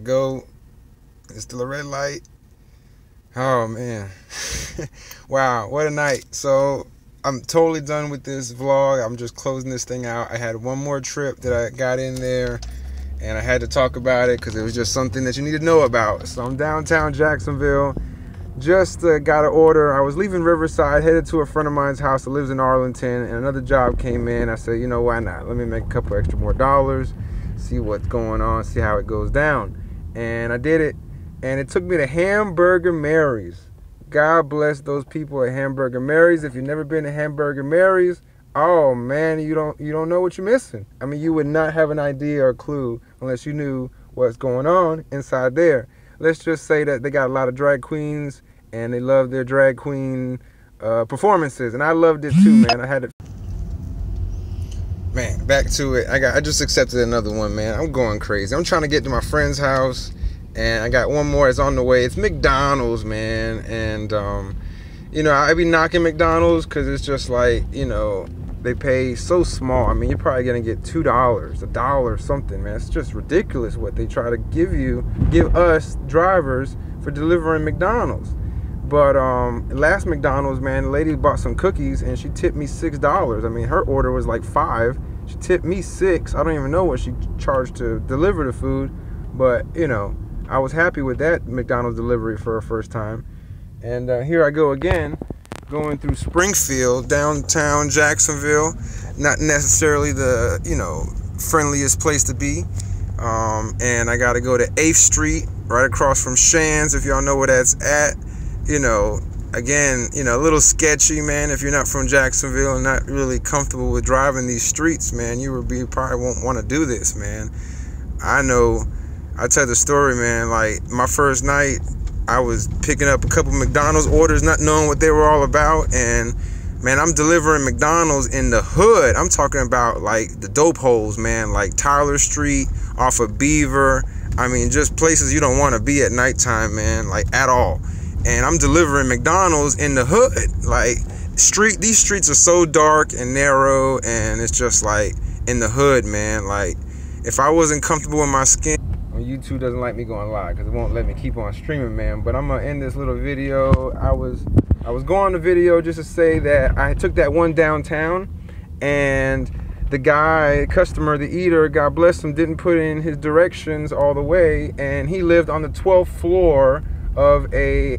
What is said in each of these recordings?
Go. It's still a red light. Oh man. Wow, what a night. So I'm totally done with this vlog. I'm just closing this thing out. I had one more trip that I got in there, and I had to talk about it because it was just something that you need to know about. So I'm downtown Jacksonville. Just got an order. I was leaving Riverside, headed to a friend of mine's house that lives in Arlington, and another job came in. I said, you know, why not? Let me make a couple extra more dollars, see what's going on, see how it goes down. And I did it, and it took me to Hamburger Mary's. God bless those people at Hamburger Mary's. If you've never been to Hamburger Mary's, oh man, you don't know what you're missing. I mean, you would not have an idea or clue unless you knew what's going on inside there. Let's just say that they got a lot of drag queens, and they love their drag queen performances, and I loved it too, man. I had it. Man, back to it. I just accepted another one, man. I'm going crazy. I'm trying to get to my friend's house, and I got one more that's on the way. It's McDonald's, man, and you know, I be knocking McDonald's because it's just like, you know, they pay so small. I mean, you're probably gonna get $2, $1 something, man. It's just ridiculous what they try to give us drivers for delivering McDonald's. But last McDonald's, man, the lady bought some cookies and she tipped me $6. I mean, her order was like $5. She tipped me $6. I don't even know what she charged to deliver the food, but you know, I was happy with that McDonald's delivery for a first time. And here I go again, going through Springfield, downtown Jacksonville. Not necessarily the, you know, friendliest place to be. And I got to go to 8th Street, right across from Shands, if y'all know where that's at. You know, again, you know, a little sketchy, man. If you're not from Jacksonville and not really comfortable with driving these streets, man, you probably won't want to do this, man. I know, I tell the story, man. Like, my first night, I was picking up a couple McDonald's orders, not knowing what they were all about, and man, I'm delivering McDonald's in the hood. I'm talking about like the dope holes, man, like Tyler Street, off of Beaver. I mean, just places you don't want to be at nighttime, man, like at all. And I'm delivering McDonald's in the hood. Like, these streets are so dark and narrow, and it's just like in the hood, man. Like, if I wasn't comfortable in my skin, YouTube doesn't like me going live because it won't let me keep on streaming, man. But I'm gonna end this little video. I was going the video just to say that I took that one downtown, and the guy, customer, the eater, God bless him, didn't put in his directions all the way, and he lived on the 12th floor of a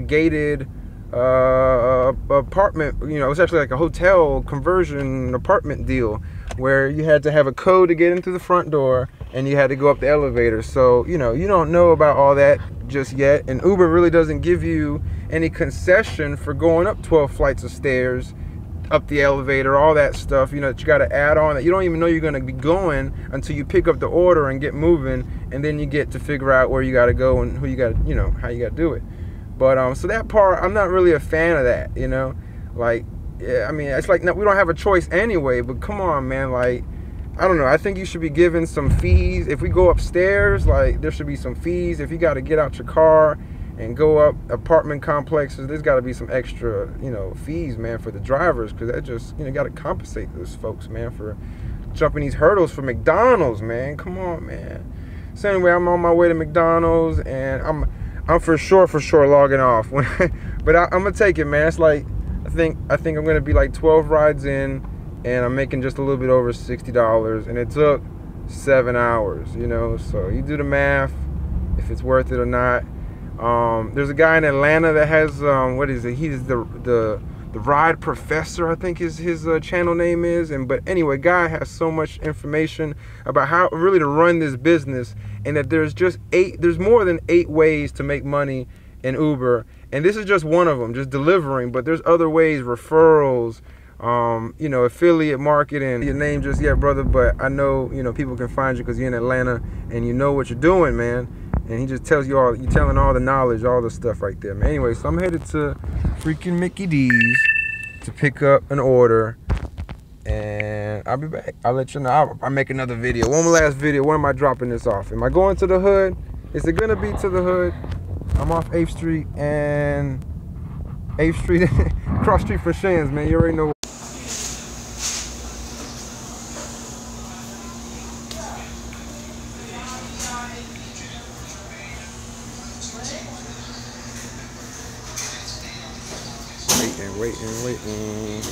gated apartment. You know, it was actually like a hotel conversion apartment deal where you had to have a code to get into the front door, and you had to go up the elevator. So, you know, you don't know about all that just yet, and Uber really doesn't give you any concession for going up 12 flights of stairs, up the elevator, all that stuff, you know, that you got to add on that you don't even know you're going to be going until you pick up the order and get moving, and then you get to figure out where you got to go and who you got, you know, how you got to do it. But so that part, I'm not really a fan of that, you know. Like, yeah, I mean, it's like, no, we don't have a choice anyway, but come on, man. Like, I don't know, I think you should be given some fees. If we go upstairs, like, there should be some fees. If you got to get out your car and go up apartment complexes, there's got to be some extra, you know, fees, man, for the drivers, because that just, you know, got to compensate those folks, man, for jumping these hurdles for McDonald's, man. Come on, man. So anyway, I'm on my way to McDonald's, and I'm for sure logging off. But I'm gonna take it, man. It's like, I think I'm gonna be like 12 rides in, and I'm making just a little bit over $60, and it took 7 hours, you know. So you do the math if it's worth it or not. There's a guy in Atlanta that has what is it? He's the Ride Professor, I think his channel name is. And but anyway, guy has so much information about how really to run this business, and that there's more than 8 ways to make money in Uber, and this is just one of them, just delivering. But there's other ways, referrals, you know, affiliate marketing. Your name just yet, brother, but I know, you know, people can find you because you're in Atlanta and you know what you're doing, man. And he just tells you all, you're telling all the knowledge, all the stuff right there, man. Anyway, so I'm headed to freaking Mickey D's to pick up an order, and I'll be back. I'll let you know. I'll make another video. One last video. When am I dropping this off? Am I going to the hood? Is it gonna be to the hood? I'm off 8th Street and 8th Street, cross street for Shands, man. You already know. waiting.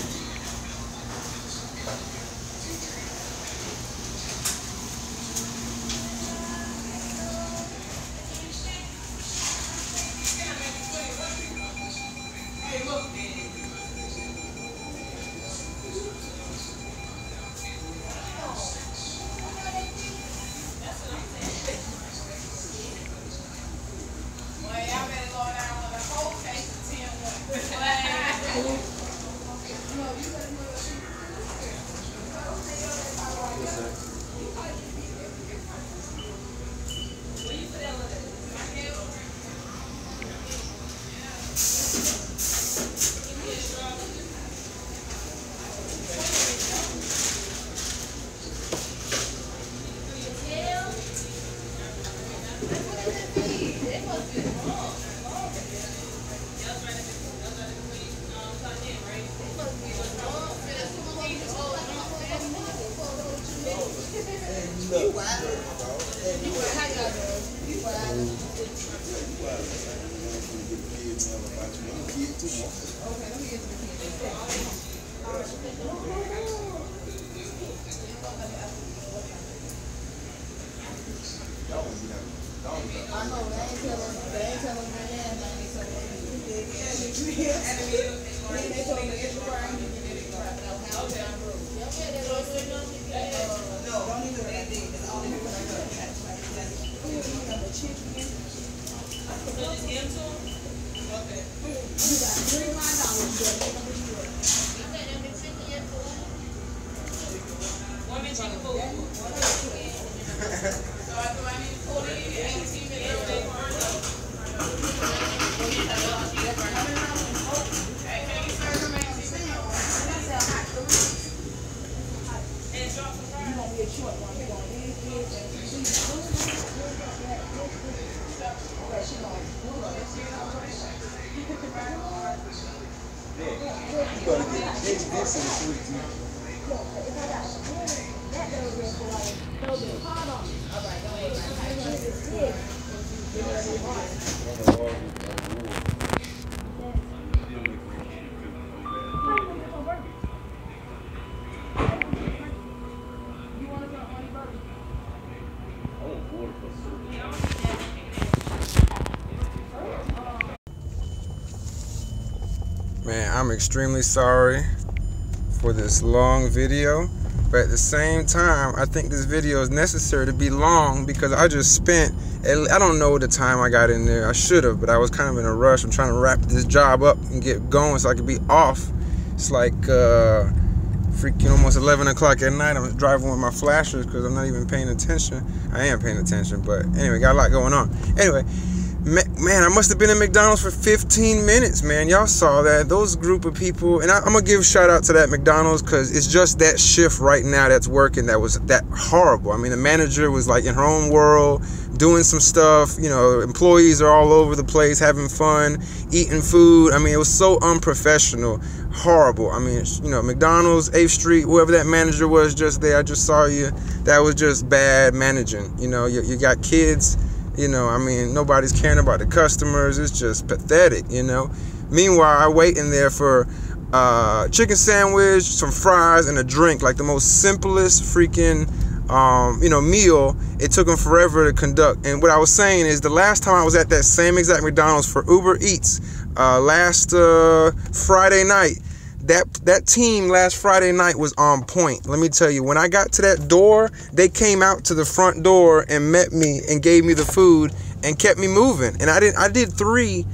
Man, I'm extremely sorry for this long video, but at the same time, I think this video is necessary to be long because I just spent, I don't know the time I got in there. I should have, but I was kind of in a rush. I'm trying to wrap this job up and get going so I could be off. It's like freaking almost 11 o'clock at night. I'm driving with my flashers because I'm not even paying attention. I am paying attention, but anyway, got a lot going on. Anyway, man, I must have been at McDonald's for 15 minutes, man. Y'all saw that. Those group of people. And I'm going to give a shout out to that McDonald's because it's just that shift right now that's working that was that horrible. I mean, the manager was like in her own world, doing some stuff. You know, employees are all over the place, having fun, eating food. I mean, it was so unprofessional. Horrible. I mean, you know, McDonald's, 8th Street, whoever that manager was just there, I just saw you. That was just bad managing. You know, you got kids. You know, I mean, nobody's caring about the customers. It's just pathetic, you know. Meanwhile, I wait in there for chicken sandwich, some fries, and a drink. Like the most simplest freaking, you know, meal. It took them forever to conduct. And what I was saying is the last time I was at that same exact McDonald's for Uber Eats, last Friday night, that team last Friday night was on point. Let me tell you, when I got to that door, they came out to the front door and met me and gave me the food and kept me moving. And I did 3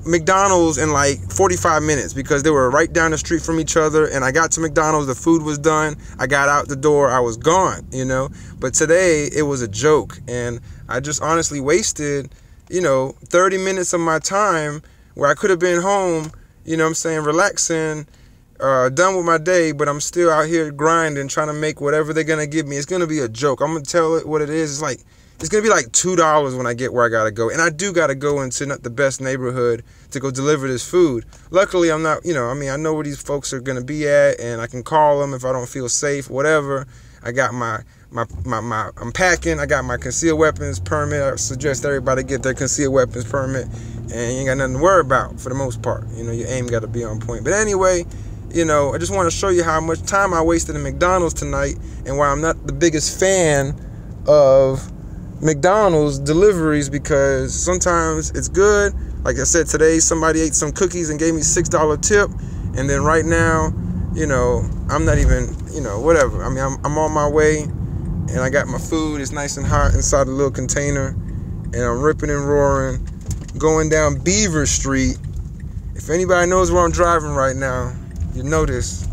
McDonald's in like 45 minutes because they were right down the street from each other. And I got to McDonald's, the food was done. I got out the door, I was gone, you know. But today it was a joke, and I just honestly wasted, you know, 30 minutes of my time where I could have been home, you know what I'm saying, relaxing, done with my day, but I'm still out here grinding, trying to make whatever they're gonna give me. It's gonna be a joke. I'm gonna tell it what it is. It's like, it's gonna be like $2 when I get where I gotta go, and I do gotta go into not the best neighborhood to go deliver this food. Luckily, I'm not, you know, I mean, I know where these folks are gonna be at, and I can call them if I don't feel safe, whatever. I got my I'm packing. I got my concealed weapons permit. I suggest everybody get their concealed weapons permit, and you ain't got nothing to worry about for the most part. You know, your aim got to be on point. But anyway, you know, I just want to show you how much time I wasted in McDonald's tonight, and why I'm not the biggest fan of McDonald's deliveries, because sometimes it's good. Like I said, today somebody ate some cookies and gave me $6 tip, and then right now, you know, I'm not even, you know, whatever. I mean, I'm on my way, and I got my food. It's nice and hot inside a little container, and I'm ripping and roaring, going down Beaver Street. If anybody knows where I'm driving right now, you know this.